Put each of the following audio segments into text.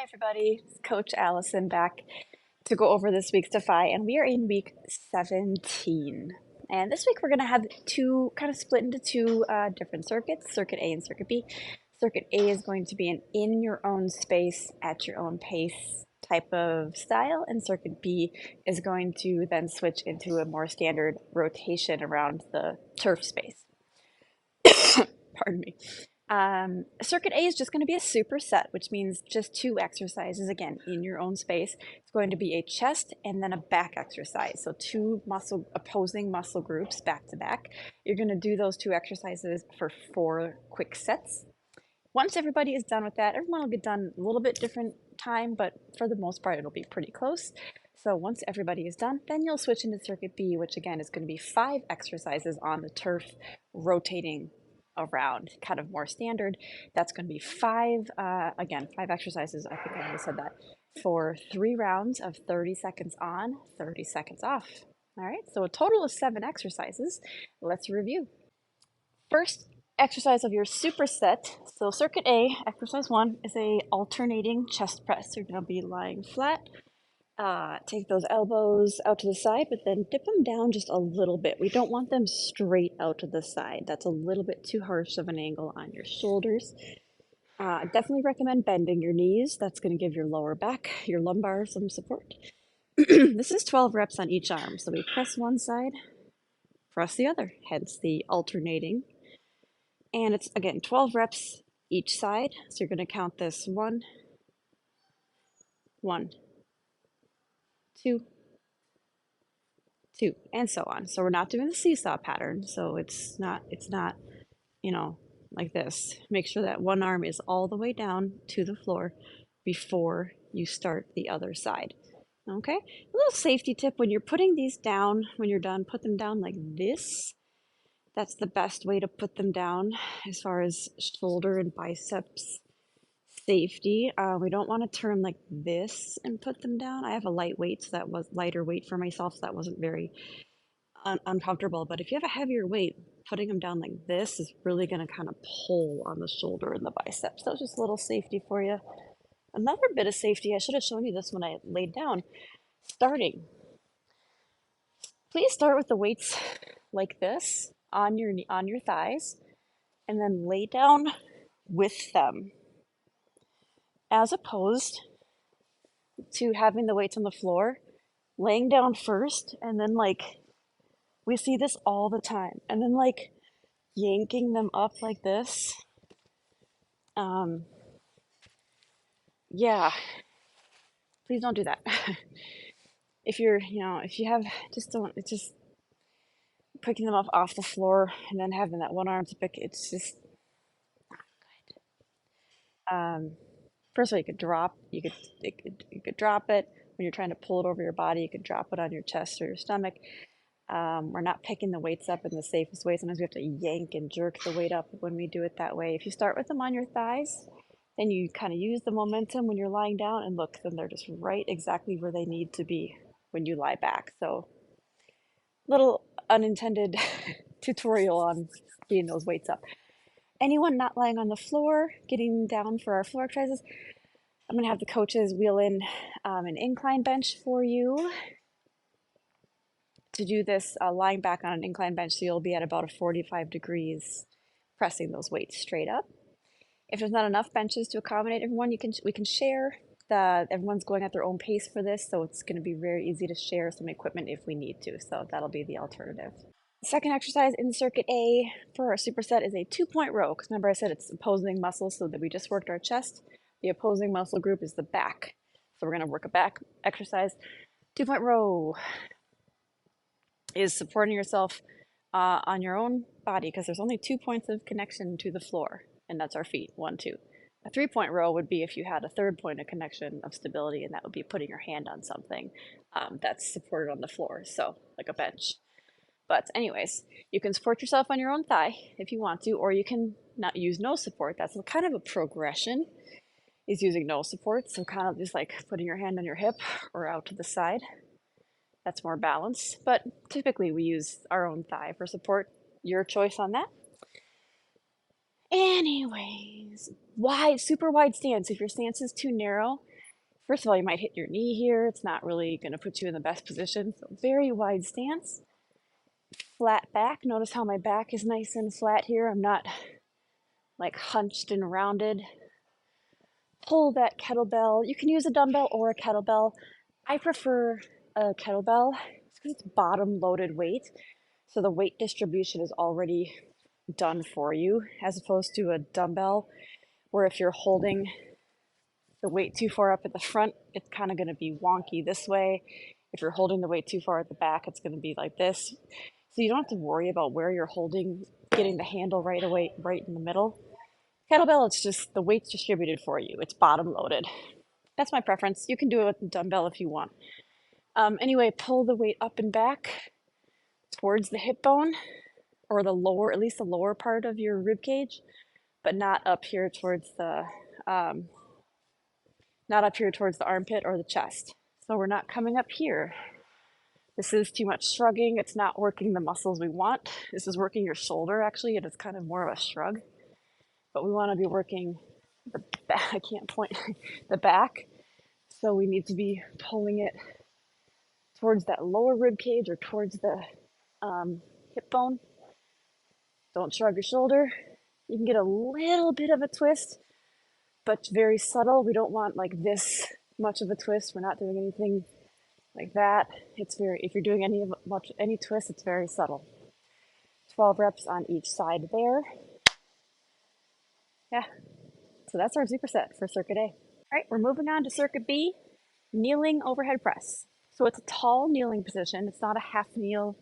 Hi everybody, it's Coach Allison back to go over this week's Defy, and we are in week 17. And this week we're going to have kind of split into two different circuits, Circuit A and Circuit B. Circuit A is going to be an in your own space, at your own pace type of style, and Circuit B is going to then switch into a more standard rotation around the turf space. Pardon me. Circuit A is just going to be a superset, which means just two exercises, again, in your own space. It's going to be a chest and then a back exercise. So two opposing muscle groups back to back. You're going to do those two exercises for 4 quick sets. Once everybody is done with that, everyone will get done a little bit different time, but for the most part, it'll be pretty close. So once everybody is done, then you'll switch into Circuit B, which again is going to be 5 exercises on the turf, rotating around, kind of more standard. That's going to be 5 exercises. I think I already said that, for 3 rounds of 30 seconds on, 30 seconds off. All right, so a total of 7 exercises. Let's review. First exercise of your superset. So Circuit A, exercise 1, is a alternating chest press. You're going to be lying flat. Take those elbows out to the side, but then dip them down just a little bit. We don't want them straight out to the side. That's a little bit too harsh of an angle on your shoulders. Definitely recommend bending your knees. That's going to give your lower back, your lumbar, some support. This is 12 reps on each arm. So we press one side, press the other, hence the alternating. And it's, again, 12 reps each side. So you're going to count this 1, 1, 2, 2, and so on. So we're not doing the seesaw pattern. So it's not, like this. Make sure that one arm is all the way down to the floor before you start the other side. Okay? A little safety tip: when you're putting these down, when you're done, put them down like this. That's the best way to put them down as far as shoulder and biceps safety. We don't want to turn like this and put them down. I have a light weight, so that was lighter weight for myself, so that wasn't very uncomfortable. But if you have a heavier weight, putting them down like this is really going to kind of pull on the shoulder and the biceps. So just a little safety for you. Another bit of safety, I should have shown you this when I laid down. Starting. Please start with the weights like this on your thighs, and then lay down with them, as opposed to having the weights on the floor, laying down first, and then we see this all the time, and then yanking them up like this. Yeah, please don't do that. If you have, it's just picking them up off the floor and then having that one arm to pick, it's just not good. First of all, you could drop it when you're trying to pull it over your body. You could drop it on your chest or your stomach. We're not picking the weights up in the safest way. Sometimes we have to yank and jerk the weight up when we do it that way. If you start with them on your thighs, then you kind of use the momentum when you're lying down, and look, then they're just right exactly where they need to be when you lie back. So, little unintended tutorial on getting those weights up. Anyone not lying on the floor, getting down for our floor exercises, I'm going to have the coaches wheel in an incline bench for you to do this lying back on an incline bench, so you'll be at about a 45 degrees pressing those weights straight up. If there's not enough benches to accommodate everyone, we can share. Everyone's going at their own pace for this, so it's going to be very easy to share some equipment if we need to. So that'll be the alternative. The second exercise in Circuit A for our superset is a 2-point row. Because remember, I said it's opposing muscles, so that we just worked our chest. The opposing muscle group is the back. So we're going to work a back exercise. 2-point row is supporting yourself on your own body, because there's only 2 points of connection to the floor, and that's our feet, 1, 2. A 3-point row would be if you had a third point of connection of stability, and that would be putting your hand on something that's supported on the floor, so like a bench. But anyways, you can support yourself on your own thigh if you want to, or you can not use no support. That's kind of a progression, is using no support. So kind of just like putting your hand on your hip or out to the side. That's more balanced, but typically we use our own thigh for support. Your choice on that. Anyways, super wide stance. If your stance is too narrow, First of all, you might hit your knee here. It's not really going to put you in the best position. So very wide stance, flat back. Notice how my back is nice and flat here. I'm not like hunched and rounded. Pull that kettlebell. You can use a dumbbell or a kettlebell. I prefer a kettlebell because it's bottom loaded weight. So the weight distribution is already done for you, as opposed to a dumbbell where if you're holding the weight too far up at the front, it's kind of going to be wonky this way. If you're holding the weight too far at the back, it's going to be like this. So you don't have to worry about where you're holding, getting the handle right away, right in the middle. Kettlebell, it's just the weight's distributed for you. It's bottom loaded. That's my preference. You can do it with a dumbbell if you want. Anyway, pull the weight up and back towards the hip bone, or the lower, at least the lower part of your rib cage, but not up here towards the armpit or the chest. So we're not coming up here. This is too much shrugging. It's not working the muscles we want. This is working your shoulder, actually. It is kind of more of a shrug. But we want to be working the back. I can't point the back. So we need to be pulling it towards that lower rib cage or towards the hip bone. Don't shrug your shoulder. You can get a little bit of a twist, but very subtle. We don't want like this much of a twist. We're not doing anything like that. It's very, if you're doing any twist, it's very subtle. 12 reps on each side there. Yeah, so that's our superset for circuit A. All right, we're moving on to circuit B, kneeling overhead press. So it's a tall kneeling position. It's not a half kneel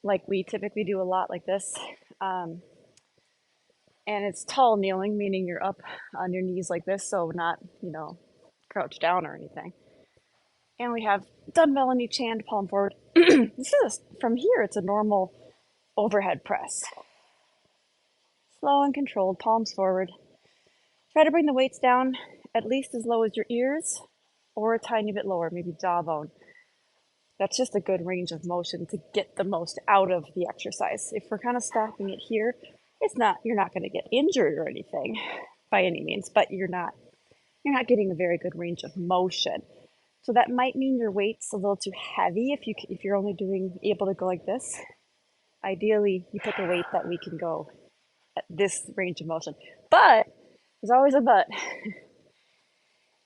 like we typically do a lot like this. And it's tall kneeling, meaning you're up on your knees like this, so not, crouched down or anything. And we have dumbbell in each hand, palm forward. From here, it's a normal overhead press. Slow and controlled, palms forward. Try to bring the weights down at least as low as your ears, or a tiny bit lower, maybe jawbone. That's just a good range of motion to get the most out of the exercise. If we're kind of stopping it here, you're not going to get injured or anything by any means, but you're not getting a very good range of motion. So that might mean your weight's a little too heavy if you're only able to go like this. Ideally, you pick a weight that we can go at this range of motion. But there's always a but.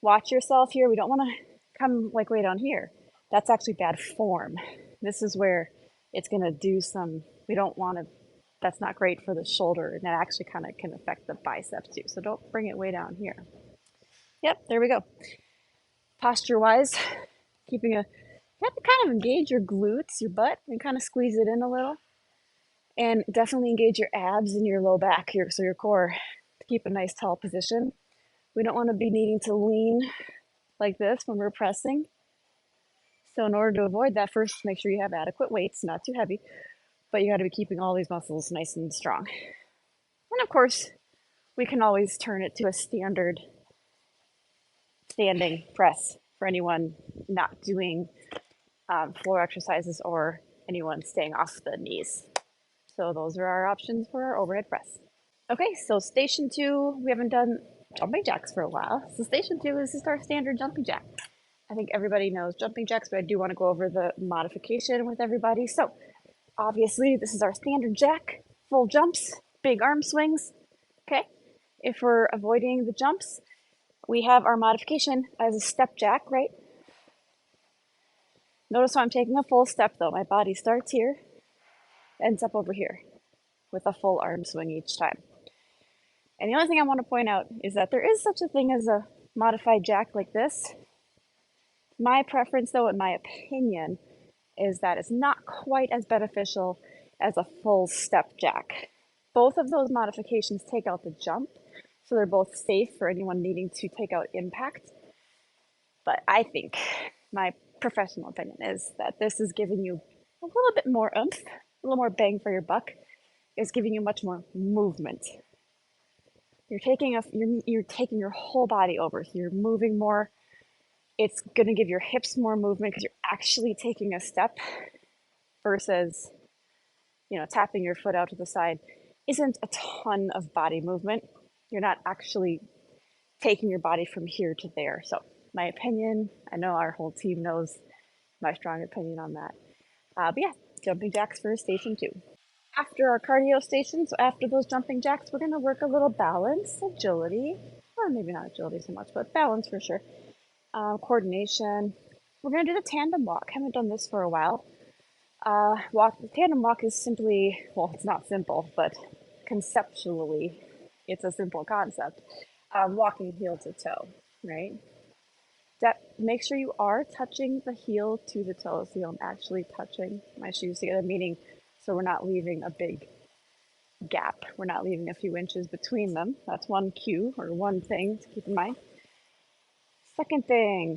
Watch yourself here. We don't want to come like way down here. That's actually bad form. This is where it's going to do we don't want to, that's not great for the shoulder, and that actually kind of can affect the biceps too. So don't bring it way down here. Yep, there we go. Posture-wise, you have to kind of engage your glutes, your butt, and kind of squeeze it in a little. And definitely engage your abs and your low back, so your core, to keep a nice tall position. We don't want to be needing to lean like this when we're pressing. So in order to avoid that, first make sure you have adequate weights, not too heavy, but you got to be keeping all these muscles nice and strong. And of course, we can always turn it to a standard standing press for anyone not doing floor exercises or anyone staying off the knees. So those are our options for our overhead press. Okay, so station 2, we haven't done jumping jacks for a while. So station 2 is just our standard jumping jack. I think everybody knows jumping jacks, but I do want to go over the modification with everybody. So obviously this is our standard jack, full jumps, big arm swings. Okay, if we're avoiding the jumps, we have our modification as a step jack, right? Notice how I'm taking a full step though. My body starts here, ends up over here with a full arm swing each time. And the only thing I want to point out is that there is such a thing as a modified jack like this. My preference though, in my opinion, is that it's not quite as beneficial as a full step jack. Both of those modifications take out the jump, so they're both safe for anyone needing to take out impact. But I think my professional opinion is that this is giving you a little bit more oomph, a little more bang for your buck. It's giving you much more movement. You're taking your whole body over, so you're moving more. It's going to give your hips more movement because you're actually taking a step versus, tapping your foot out to the side isn't a ton of body movement. You're not actually taking your body from here to there. So my opinion. I know our whole team knows my strong opinion on that. But yeah, jumping jacks for station 2. After our cardio station, so after those jumping jacks, we're going to work a little balance, agility, or maybe not agility so much, but balance for sure. Coordination. We're going to do the tandem walk. Haven't done this for a while. The tandem walk is simply, well, it's not simple, but conceptually, it's a simple concept. Walking heel to toe, right? Make sure you are touching the heel to the toe, so I'm actually touching my shoes together, meaning so we're not leaving a big gap. We're not leaving a few inches between them. That's one cue or one thing to keep in mind. Second thing,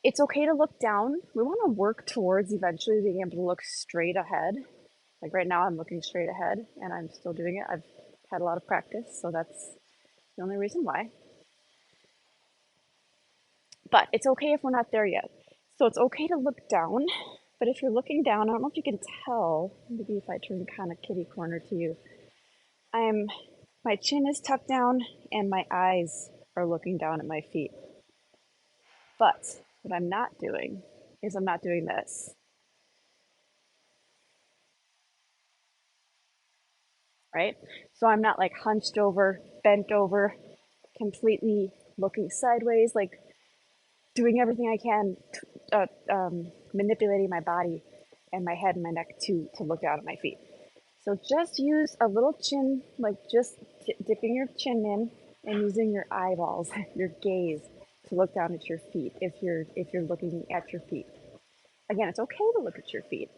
it's okay to look down. We want to work towards eventually being able to look straight ahead. Like right now, I'm looking straight ahead and I'm still doing it. I've had a lot of practice, so that's the only reason why. But it's okay if we're not there yet. So it's okay to look down, but if you're looking down, I don't know if you can tell, maybe if I turn kind of kitty corner to you, my chin is tucked down and my eyes are looking down at my feet. But what I'm not doing is I'm not doing this, right? So I'm not like hunched over, bent over, completely looking sideways, like doing everything I can, manipulating my body and my head and my neck to look down at my feet. So just use a little chin, like just dipping your chin in and using your eyeballs, your gaze, to look down at your feet if you're looking at your feet. Again, it's okay to look at your feet,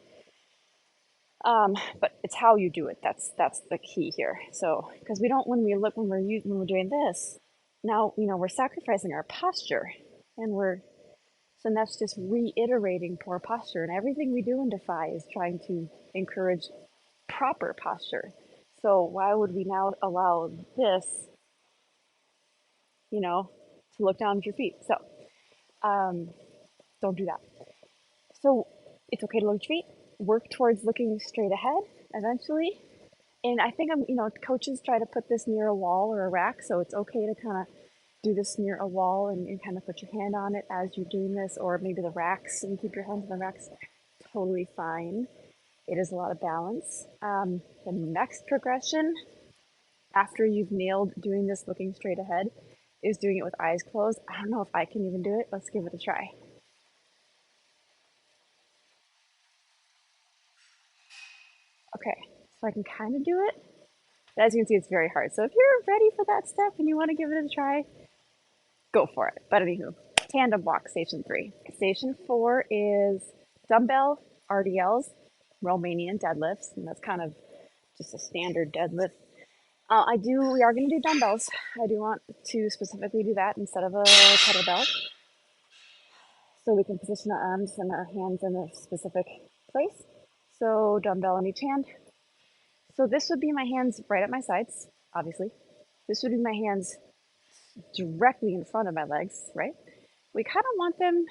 but it's how you do it. That's the key here. So because we don't when we're doing this, now we're sacrificing our posture, and that's just reiterating poor posture. And everything we do in Defy is trying to encourage proper posture. So why would we now allow this, to look down at your feet? So don't do that. So it's okay to look at your feet. Work towards looking straight ahead eventually. And I think coaches try to put this near a wall or a rack, so it's okay to kind of do this near a wall and kind of put your hand on it as you're doing this, or maybe the racks and keep your hands on the racks. Totally fine. It is a lot of balance. The next progression, after you've nailed doing this looking straight ahead, is doing it with eyes closed. I don't know if I can even do it. Let's give it a try. Okay, so I can kind of do it. But as you can see, it's very hard. So if you're ready for that step and you want to give it a try, go for it. But anywho, tandem walk, station 3. Station 4 is dumbbell RDLs, Romanian deadlifts, and that's kind of just a standard deadlift. We are going to do dumbbells. I do want to specifically do that instead of a kettlebell. So we can position our arms and our hands in a specific place. So dumbbell in each hand. So this would be my hands right at my sides, obviously. This would be my hands directly in front of my legs, right? We kind of want them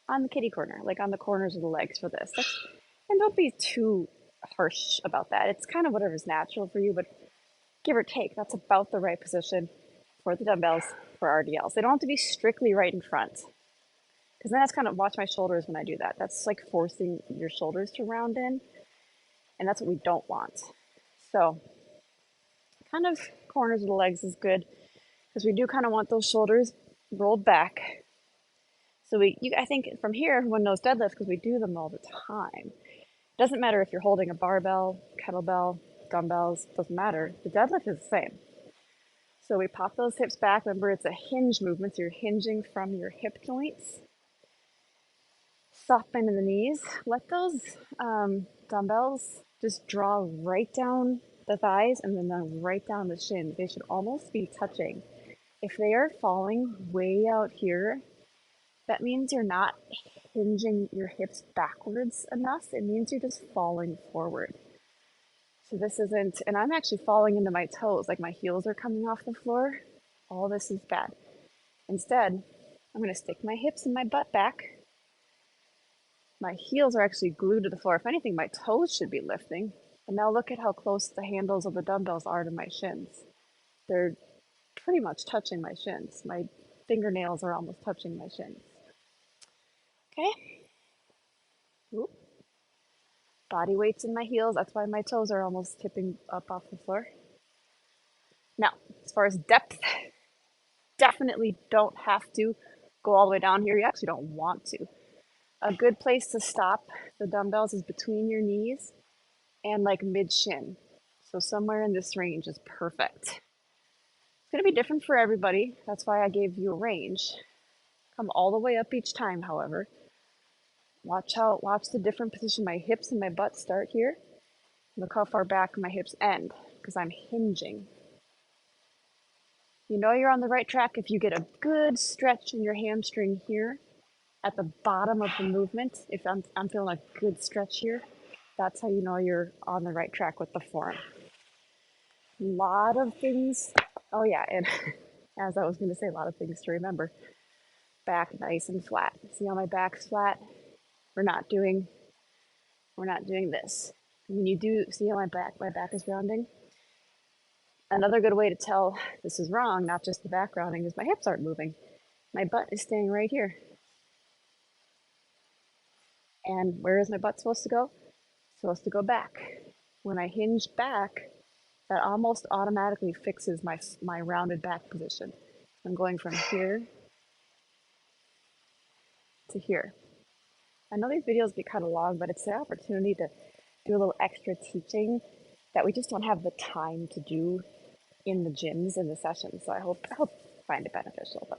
on the kitty corner, like on the corners of the legs for this. And don't be too harsh about that. It's kind of whatever's natural for you, but give or take, that's about the right position for the dumbbells for RDLs. They don't have to be strictly right in front, because then that's kind of, watch my shoulders when I do that. That's like forcing your shoulders to round in, and that's what we don't want. So kind of corners of the legs is good, because we do kind of want those shoulders rolled back. So I think from here, everyone knows deadlifts because we do them all the time. It doesn't matter if you're holding a barbell, kettlebell, dumbbells, doesn't matter. The deadlift is the same. So we pop those hips back. Remember, it's a hinge movement, so you're hinging from your hip joints. Soft bend in the knees. Let those dumbbells just draw right down the thighs and then right down the shins. They should almost be touching. If they are falling way out here, that means you're not hinging your hips backwards enough. It means you're just falling forward. So this isn't, and I'm actually falling into my toes, like my heels are coming off the floor. All this is bad. Instead, I'm going to stick my hips and my butt back. My heels are actually glued to the floor. If anything, my toes should be lifting. And now look at how close the handles of the dumbbells are to my shins. They're pretty much touching my shins. My fingernails are almost touching my shins. Okay. Oop. Body weight's in my heels. That's why my toes are almost tipping up off the floor. Now, as far as depth, definitely don't have to go all the way down here. You actually don't want to. A good place to stop the dumbbells is between your knees and like mid shin. So somewhere in this range is perfect. It's going to be different for everybody. That's why I gave you a range. Come all the way up each time, however. Watch the different position my hips and my butt start here. Look how far back my hips end because I'm hinging. You know you're on the right track if you get a good stretch in your hamstring here at the bottom of the movement. If I'm feeling a good stretch here, that's how you know you're on the right track with the form. A lot of things. Oh yeah, and as I was going to say, a lot of things to remember. Back nice and flat. See how my back's flat? We're not doing this. When you do see how my back is rounding. Another good way to tell this is wrong, not just the back rounding, is my hips aren't moving. My butt is staying right here. And where is my butt supposed to go? It's supposed to go back. When I hinge back, that almost automatically fixes my rounded back position. I'm going from here to here. I know these videos get kind of long, but it's the opportunity to do a little extra teaching that we just don't have the time to do in the gyms and the sessions. So I hope you find it beneficial. But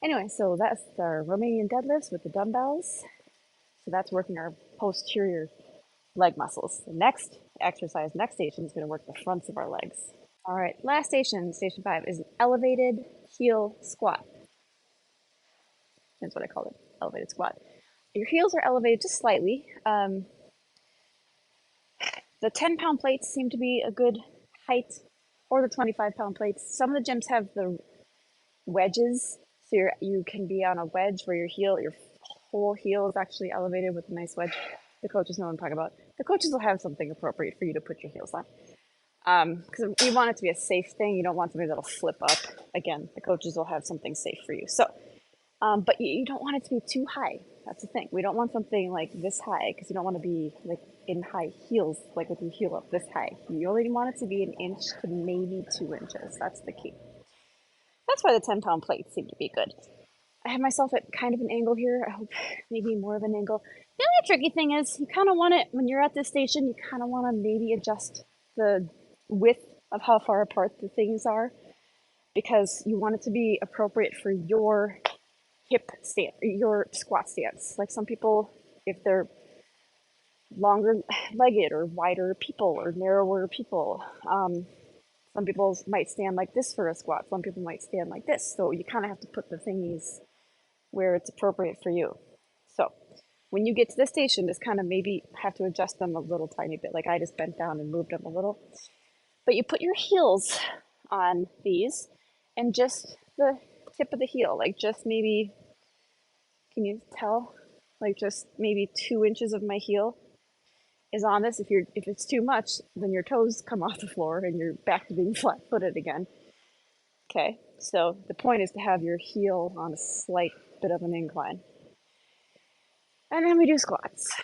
anyway, so that's the Romanian deadlifts with the dumbbells. So that's working our posterior leg muscles. The next exercise, next station, is going to work the fronts of our legs. All right, last station, station 5, is an elevated heel squat. That's what I call it, elevated squat. Your heels are elevated just slightly. The 10-pound plates seem to be a good height, or the 25-pound plates. Some of the gyms have the wedges, so you can be on a wedge where your whole heel is actually elevated with a nice wedge. The coaches know what I'm talking about. The coaches will have something appropriate for you to put your heels on. Because you want it to be a safe thing. You don't want something that'll flip up. Again, the coaches will have something safe for you. So, but you don't want it to be too high. That's the thing. We don't want something like this high because you don't want to be like in high heels, like with your heel up this high. You only want it to be an inch to maybe 2 inches. That's the key. That's why the 10-pound plates seem to be good. I have myself at kind of an angle here. I hope maybe more of an angle. The only tricky thing is you kind of want it, when you're at this station, you kind of want to maybe adjust the width of how far apart the things are because you want it to be appropriate for your hip stance, your squat stance. Like some people, if they're longer legged or wider people or narrower people, some people might stand like this for a squat. Some people might stand like this. So you kind of have to put the thingies where it's appropriate for you. So when you get to this station, just kind of maybe have to adjust them a little tiny bit. Like I just bent down and moved them a little. But you put your heels on these and just the tip of the heel, like just maybe, can you tell? Like just maybe 2 inches of my heel is on this. If it's too much, then your toes come off the floor and you're back to being flat-footed again. Okay, so the point is to have your heel on a slight bit of an incline. And then we do squats.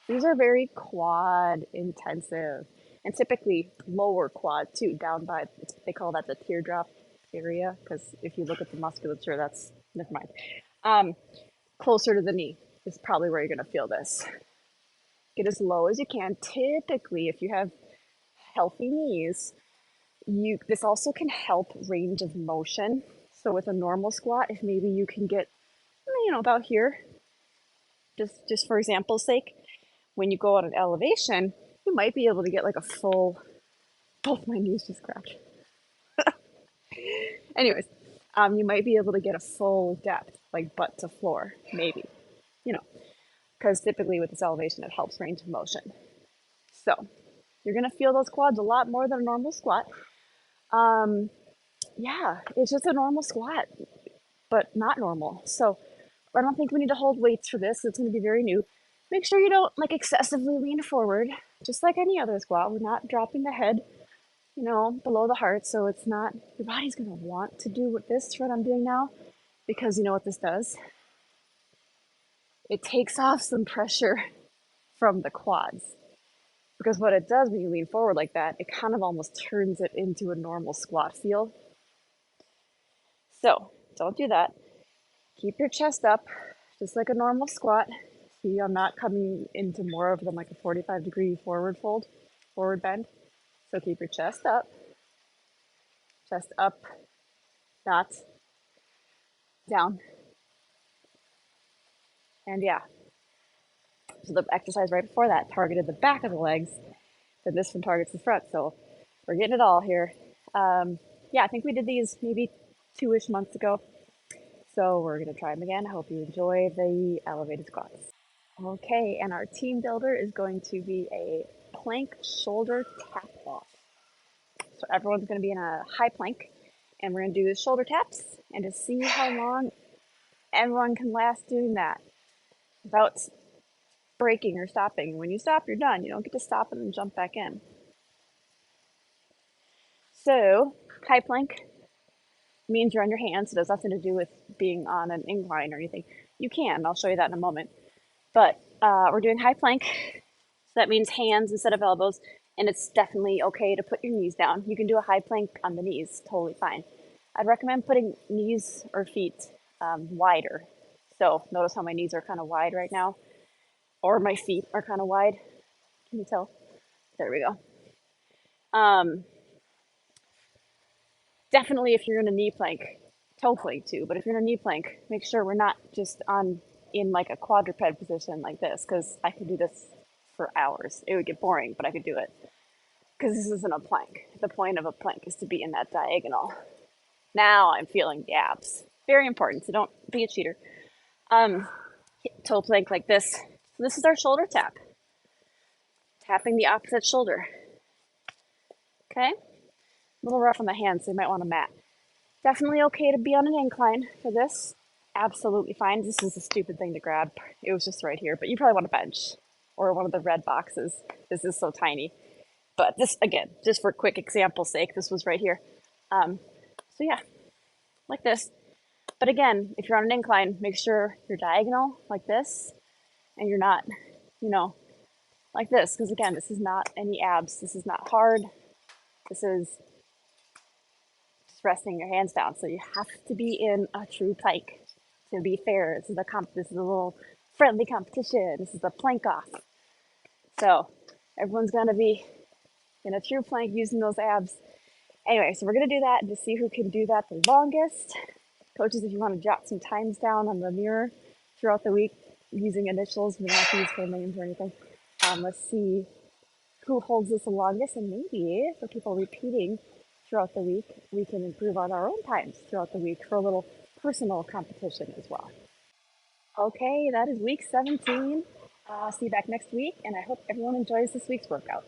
These are very quad intensive and typically lower quad too, down by, they call that the teardrop area because if you look at the musculature, that's, never mind. Closer to the knee is probably where you're going to feel this. Get as low as you can. Typically, if you have healthy knees, this also can help range of motion. So with a normal squat, if maybe you can get, about here, just for example's sake, when you go on an elevation, you might be able to get like a full, both my knees just cracked. Anyways, you might be able to get a full depth, like butt to floor, maybe, because typically with this elevation, it helps range of motion. So you're going to feel those quads a lot more than a normal squat. Yeah, it's just a normal squat, but not normal. So I don't think we need to hold weights for this. It's going to be very new. Make sure you don't excessively lean forward, just like any other squat. We're not dropping the head. below the heart, so it's not, your body's gonna want to do what I'm doing now, because you know what this does? It takes off some pressure from the quads. Because what it does when you lean forward like that, it kind of almost turns it into a normal squat feel. So don't do that. Keep your chest up, just like a normal squat. See, I'm not coming into more of than like a 45-degree forward fold, forward bend. So keep your chest up, not down. And yeah, so the exercise right before that targeted the back of the legs, then this one targets the front. So we're getting it all here. Yeah, I think we did these maybe 2-ish months ago. So we're going to try them again. I hope you enjoy the elevated squats. Okay, and our team builder is going to be a plank shoulder tap off. So everyone's going to be in a high plank, and we're going to do the shoulder taps and to see how long everyone can last doing that without breaking or stopping. When you stop, you're done. You don't get to stop and then jump back in. So high plank means you're on your hands. It has nothing to do with being on an incline or anything. You can. I'll show you that in a moment. But we're doing high plank. So that means hands instead of elbows. And it's definitely okay to put your knees down. You can do a high plank on the knees, totally fine. I'd recommend putting knees or feet wider. So notice how my knees are kind of wide right now, or my feet are kind of wide. Can you tell? There we go. Definitely if you're in a knee plank, toe plank too, but if you're in a knee plank, make sure we're not just in like a quadruped position like this, because I could do this for hours. It would get boring, but I could do it. Because this isn't a plank. The point of a plank is to be in that diagonal. Now I'm feeling the abs. Very important, so don't be a cheater. Toe plank like this. So this is our shoulder tap. Tapping the opposite shoulder. Okay? A little rough on the hands, so you might want a mat. Definitely okay to be on an incline for this. Absolutely fine. This is a stupid thing to grab. It was just right here, but you probably want a bench or one of the red boxes. This is so tiny. But this, again, just for quick example's sake, this was right here. So yeah, like this. But again, if you're on an incline, make sure you're diagonal like this, and you're not, like this. Because again, this is not any abs. This is not hard. This is just resting your hands down. So you have to be in a true plank to be fair. This is a little friendly competition. This is a plank off. So everyone's gonna be in a true plank using those abs. Anyway, so we're gonna do that and to see who can do that the longest. Coaches, if you want to jot some times down on the mirror throughout the week using initials, we don't have to use full names or anything. Let's see who holds this the longest, and maybe for people repeating throughout the week, we can improve on our own times throughout the week for a little personal competition as well. Okay, that is week 17. I'll see you back next week, and I hope everyone enjoys this week's workout.